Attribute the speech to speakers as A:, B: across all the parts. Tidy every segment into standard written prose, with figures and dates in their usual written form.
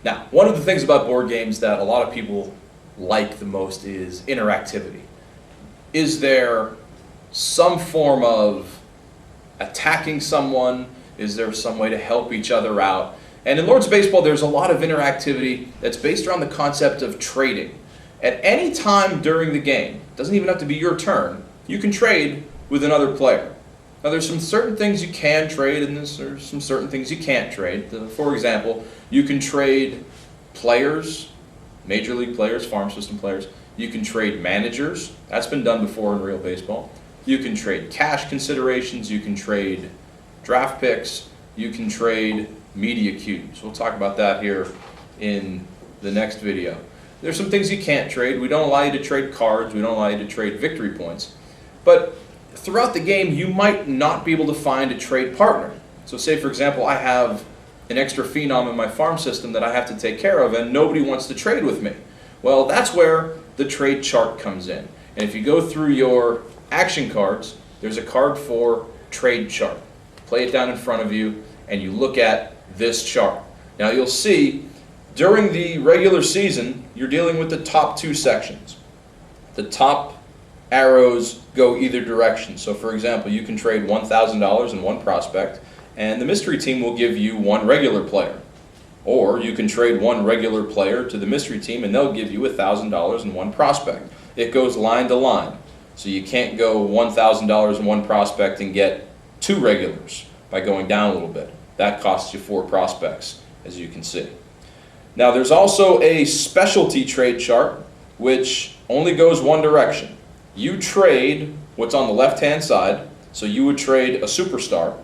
A: Now, one of the things about board games that a lot of people like the most is interactivity. Is there some form of attacking someone? Is there some way to help each other out? And in Lords of Baseball, there's a lot of interactivity that's based around the concept of trading. At any time during the game, it doesn't even have to be your turn, you can trade with another player. Now there's some certain things you can trade and there's some certain things you can't trade. For example, you can trade players, major league players, farm system players. You can trade managers. That's been done before in real baseball. You can trade cash considerations. You can trade draft picks. You can trade media cubes. We'll talk about that here in the next video. There's some things you can't trade. We don't allow you to trade cards. We don't allow you to trade victory points. But throughout the game, you might not be able to find a trade partner. So say, for example, I have an extra phenom in my farm system that I have to take care of and nobody wants to trade with me. Well, that's where the trade chart comes in. And if you go through your action cards, there's a card for trade chart. Play it down in front of you and you look at this chart. Now you'll see during the regular season, you're dealing with the top two sections. The top arrows go either direction. So for example, you can trade $1,000 in one prospect and the mystery team will give you one regular player. Or you can trade one regular player to the mystery team and they'll give you $1,000 in one prospect. It goes line to line. So you can't go $1,000 in one prospect and get two regulars by going down a little bit. That costs you 4 prospects, as you can see. Now there's also a specialty trade chart which only goes one direction. You trade what's on the left-hand side, so you would trade a superstar,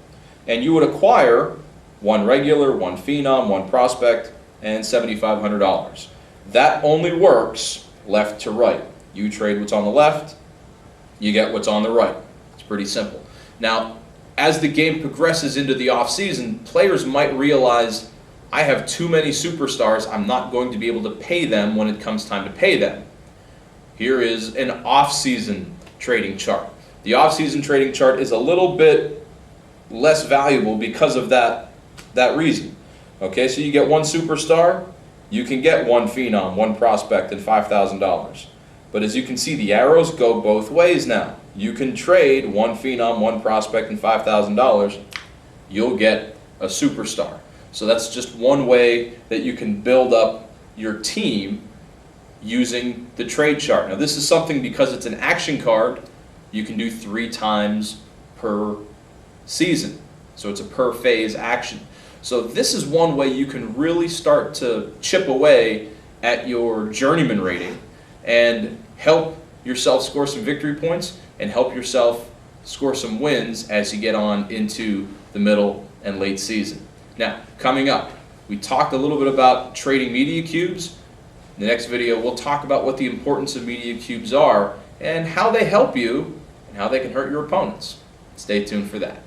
A: and you would acquire one regular, one phenom, one prospect, and $7,500. That only works left to right. You trade what's on the left, you get what's on the right. It's pretty simple. Now, as the game progresses into the off-season, players might realize, I have too many superstars, I'm not going to be able to pay them when it comes time to pay them. Here is an off-season trading chart. The off-season trading chart is a little bit less valuable because of that reason. Okay, so you get one superstar, you can get one phenom, one prospect, and $5,000. But as you can see, the arrows go both ways now. You can trade one phenom, one prospect, and $5,000. You'll get a superstar. So that's just one way that you can build up your team using the trade chart. Now this is something, because it's an action card, you can do 3 times per season. So it's a per phase action. So this is one way you can really start to chip away at your journeyman rating and help yourself score some victory points and help yourself score some wins as you get on into the middle and late season. Now, coming up, we talked a little bit about trading media cubes. In the next video, we'll talk about what the importance of media cubes are and how they help you and how they can hurt your opponents. Stay tuned for that.